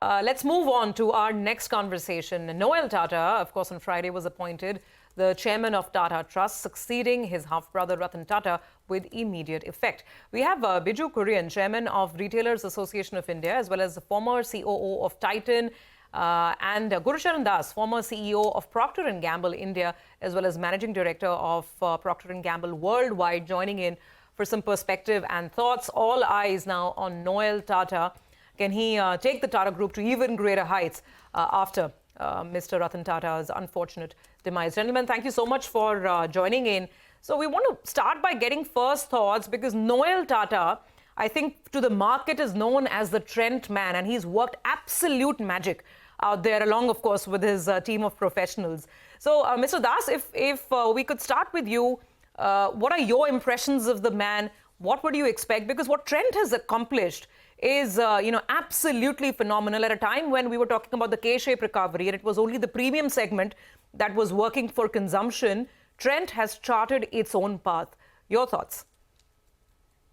Let's move on to our next conversation. Noel Tata, of course, on Friday was appointed the chairman of Tata Trusts, succeeding his half-brother Ratan Tata with immediate effect. We have Bijou Kurien, chairman of Retailers Association of India, as well as the former COO of Titan, and Gurcharan, former CEO of Procter Gamble India, as well as managing director of Procter Gamble Worldwide, joining in for some perspective and thoughts. All eyes now on Noel Tata. Can he take the Tata Group to even greater heights after Mr. Ratan Tata's unfortunate demise? Gentlemen, thank you so much for joining in. So we want to start by getting first thoughts, because Noel Tata, I think to the market, is known as the Trent man, and he's worked absolute magic out there, along, of course, with his team of professionals. So, Mr. Das, if we could start with you, what are your impressions of the man? What would you expect? Because what Trent has accomplished is, absolutely phenomenal at a time when we were talking about the K-shaped recovery, and it was only the premium segment that was working for consumption. Trent has charted its own path. Your thoughts?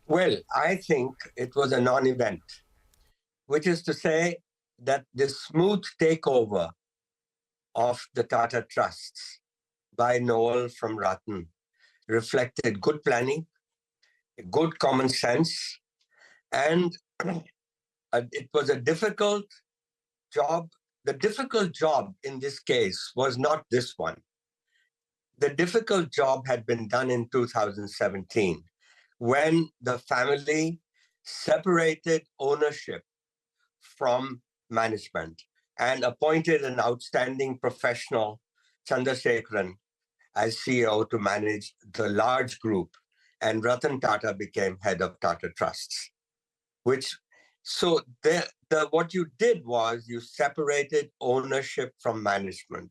Well, I think it was a non-event, which is to say that the smooth takeover of the Tata Trusts by Noel from Ratan reflected good planning, good common sense, and it was a difficult job. The difficult job in this case was not this one. The difficult job had been done in 2017 when the family separated ownership from management and appointed an outstanding professional, Chandrasekaran, as CEO to manage the large group, and Ratan Tata became head of Tata Trusts. What you did was you separated ownership from management,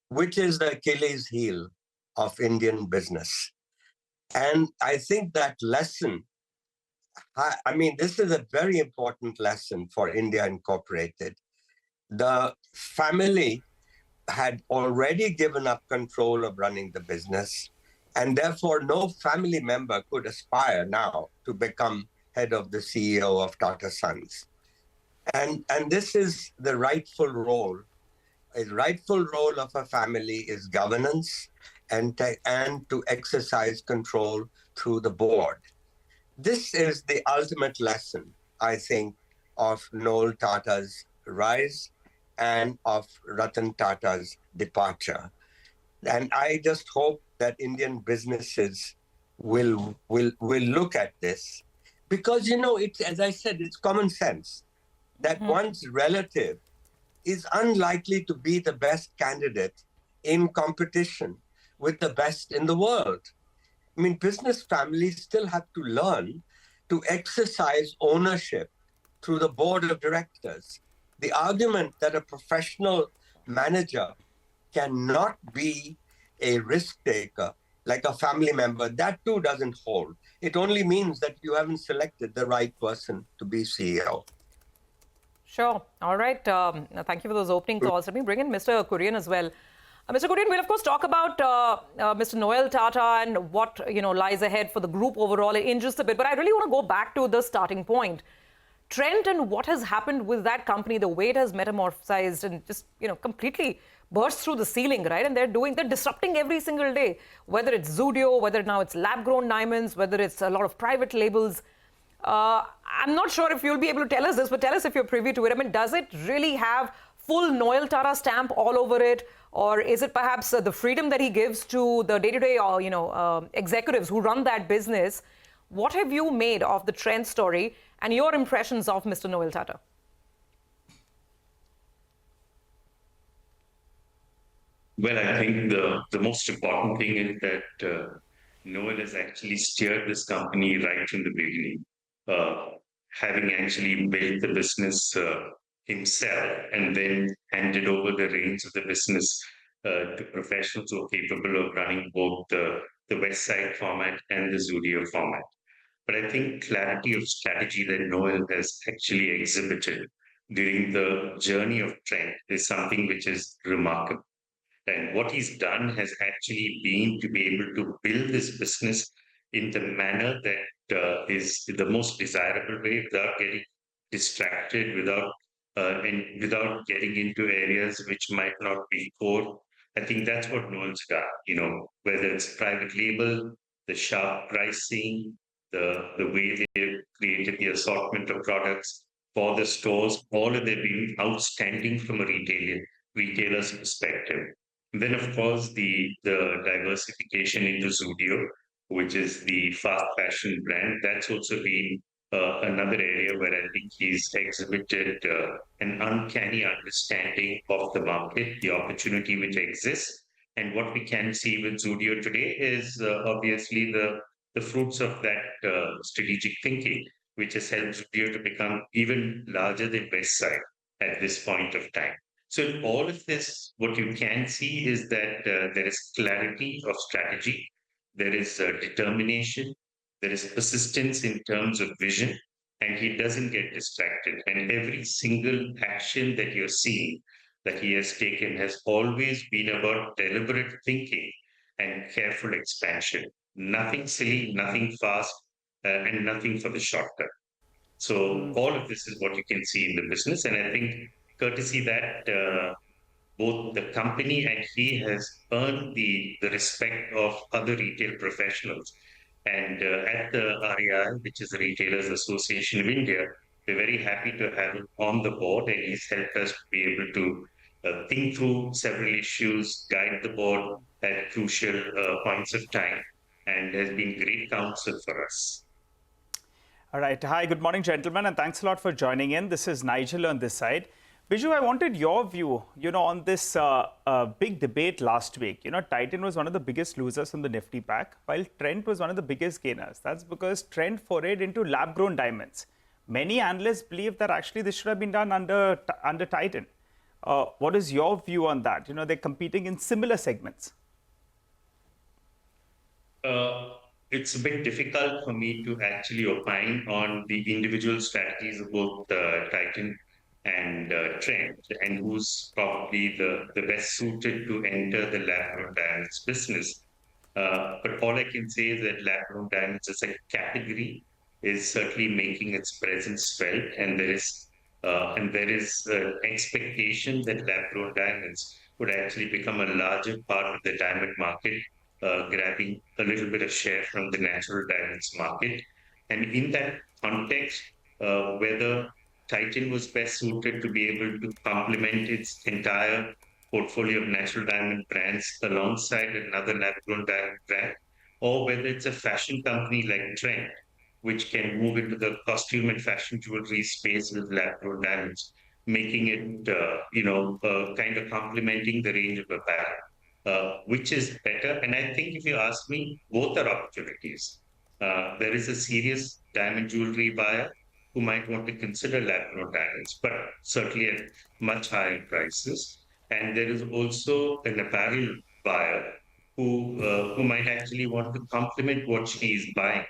which is the Achilles heel of Indian business. And I think that lesson, this is a very important lesson for India Incorporated. The family had already given up control of running the business, and therefore no family member could aspire now to become head of the CEO of Tata Sons. And this is the rightful role. A rightful role of a family is governance and to exercise control through the board. This is the ultimate lesson, I think, of Noel Tata's rise and of Ratan Tata's departure. And I just hope that Indian businesses will look at this, because, it's, as I said, it's common sense that one's relative is unlikely to be the best candidate in competition with the best in the world. Business families still have to learn to exercise ownership through the board of directors. The argument that a professional manager cannot be a risk taker like a family member, that too doesn't hold. It only means that you haven't selected the right person to be CEO. Sure. All right. Thank you for those opening thoughts. Let me bring in Mr. Kurien as well. Mr. Kurien, we'll of course talk about Mr. Noel Tata and what lies ahead for the group overall in just a bit. But I really want to go back to the starting point. Trent and what has happened with that company, the way it has metamorphosized and just completely burst through the ceiling, right? And they're disrupting every single day, whether it's Zudio, whether now it's lab-grown diamonds, whether it's a lot of private labels. I'm not sure if you'll be able to tell us this, but tell us if you're privy to it. Does it really have full Noel Tata stamp all over it? Or is it perhaps the freedom that he gives to the day-to-day executives who run that business? What have you made of the Trent story and your impressions of Mr. Noel Tata? Well, I think the most important thing is that Noel has actually steered this company right from the beginning, having actually built the business himself and then handed over the reins of the business to professionals who are capable of running both the West Side format and the Zudio format. But I think clarity of strategy that Noel has actually exhibited during the journey of Trent is something which is remarkable. And what he's done has actually been to be able to build this business in the manner that is the most desirable way, without getting distracted, without and without getting into areas which might not be core. I think that's what Noel's got, whether it's private label, the sharp pricing, the way they created the assortment of products for the stores, all of them being outstanding from a retailer's perspective. And then, of course, the diversification into Zudio, which is the fast fashion brand, that's also been another area where I think he's exhibited an uncanny understanding of the market, the opportunity which exists. And what we can see with Zudio today is obviously the fruits of that strategic thinking, which has helped Zudio to become even larger than Westside at this point of time. So in all of this, what you can see is that there is clarity of strategy, there is determination, there is persistence in terms of vision, and he doesn't get distracted. And every single action that you're seeing that he has taken has always been about deliberate thinking and careful expansion. Nothing silly, nothing fast, and nothing for the shortcut. So all of this is what you can see in the business. And I think courtesy that both the company and he has earned the respect of other retail professionals. And at the RAI, which is the Retailers Association of India, we're very happy to have him on the board, and he's helped us to be able to think through several issues, guide the board at crucial points of time, and has been great counsel for us. All right. Hi, good morning, gentlemen, and thanks a lot for joining in. This is Nigel on this side. Bijou, I wanted your view, on this big debate last week. Titan was one of the biggest losers on the Nifty pack, while Trent was one of the biggest gainers. That's because Trent forayed into lab-grown diamonds. Many analysts believe that actually this should have been done under Titan. What is your view on that? They're competing in similar segments. It's a bit difficult for me to actually opine on the individual strategies of both Titan and Trent, and who's probably the best suited to enter the lab-grown diamonds business. But all I can say is that lab-grown diamonds as a category is certainly making its presence felt, and there is expectation that lab-grown diamonds would actually become a larger part of the diamond market, grabbing a little bit of share from the natural diamonds market. And in that context, whether Titan was best suited to be able to complement its entire portfolio of natural diamond brands alongside another lab-grown diamond brand, or whether it's a fashion company like Trent, which can move into the costume and fashion jewelry space with lab-grown diamonds, making it, kind of complementing the range of apparel. Which is better? And I think if you ask me, both are opportunities. There is a serious diamond jewelry buyer who might want to consider lab-grown diamonds, but certainly at much higher prices. And there is also an apparel buyer who might actually want to complement what she is buying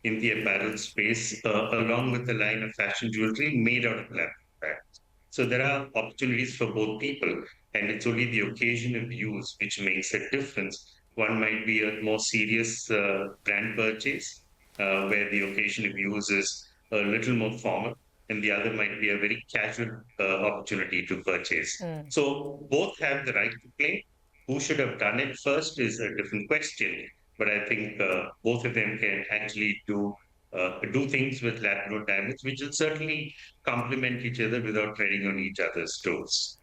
in the apparel space, along with the line of fashion jewelry made out of lab-grown diamonds. So there are opportunities for both people, and it's only the occasion of use which makes a difference. One might be a more serious brand purchase, where the occasion of use is a little more formal, and the other might be a very casual opportunity to purchase. So both have the right to play. Who should have done it first is a different question, but I think both of them can actually do things with lab-grown diamonds, which will certainly complement each other without treading on each other's toes.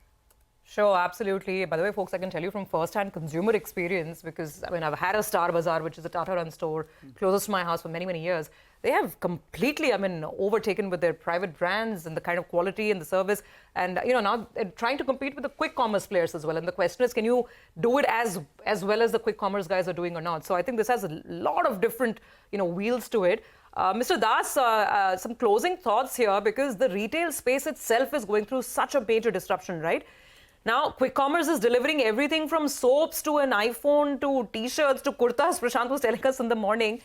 Sure, absolutely. By the way, folks, I can tell you from first-hand consumer experience, because I've had a Star Bazaar, which is a Tata run store closest to my house for many, many years. They have completely, overtaken with their private brands and the kind of quality and the service. And, now they're trying to compete with the quick commerce players as well. And the question is, can you do it as well as the quick commerce guys are doing or not? So I think this has a lot of different, wheels to it. Mr. Das, some closing thoughts here, because the retail space itself is going through such a major disruption, right? Now, quick commerce is delivering everything from soaps to an iPhone to T-shirts to kurtas. Prashant was telling us in the morning.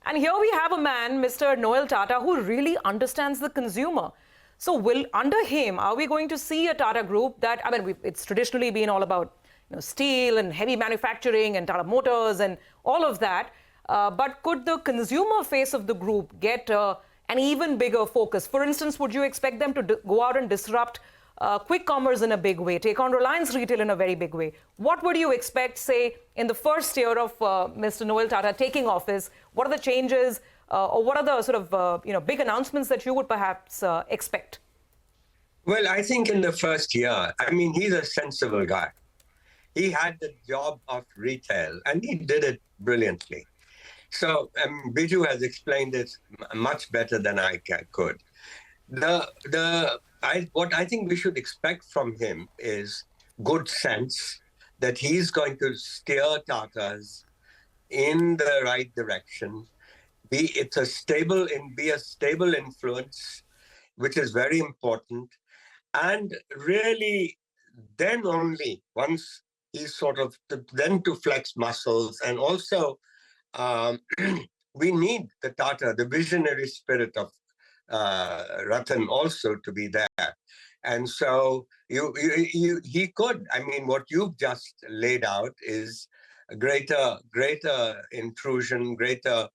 And here we have a man, Mr. Noel Tata, who really understands the consumer. So under him, are we going to see a Tata Group that, it's traditionally been all about steel and heavy manufacturing and Tata Motors and all of that. But could the consumer face of the group get an even bigger focus? For instance, would you expect them to go out and disrupt quick commerce in a big way, take on Reliance Retail in a very big way? What would you expect, say, in the first year of Mr. Noel Tata taking office? What are the changes or what are the sort of big announcements that you would perhaps expect? Well, I think in the first year, I mean, he's a sensible guy. He had the job of retail and he did it brilliantly. So Bijou has explained it much better than I could. What I think we should expect from him is good sense that he's going to steer Tatas in the right direction. Be a stable influence, which is very important. And really, then only once he's sort of then to flex muscles. And also, we need the visionary spirit of Ratan also to be there. And so he could, I mean, what you've just laid out is a greater intrusion, greater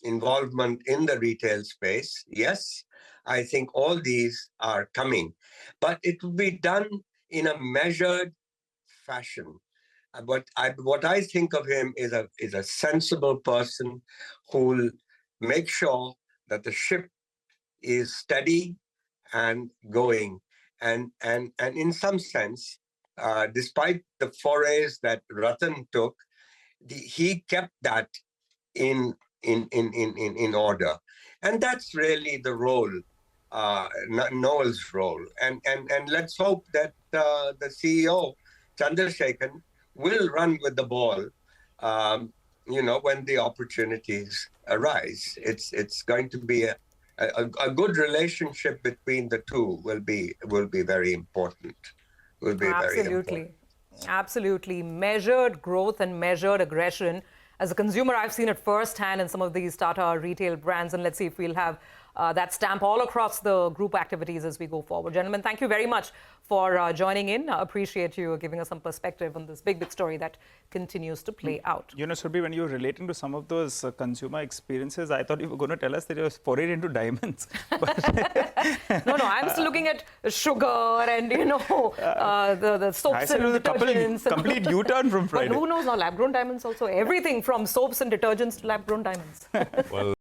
involvement in the retail space. Yes, I think all these are coming, but it will be done in a measured fashion. What I think of him is a sensible person who will make sure that the ship is steady and going. And in some sense, despite the forays that Ratan took, he kept that in order. And that's really the role, Noel's role. And let's hope that the CEO, Chandrasekhar, will run with the ball, when the opportunities arise. It's going to be a good relationship between the two will be very important. Absolutely. Measured growth and measured aggression. As a consumer, I've seen it firsthand in some of these Tata retail brands, and let's see if we'll have that stamp all across the group activities as we go forward. Gentlemen, thank you very much for joining in. Appreciate you giving us some perspective on this big story that continues to play out. Surbhi, when you were relating to some of those consumer experiences, I thought you were going to tell us that you were forayed into diamonds. No, I'm still looking at sugar and, the soaps and detergents. Complete U-turn from Friday. But who knows now, lab-grown diamonds also. Everything from soaps and detergents to lab-grown diamonds. Well.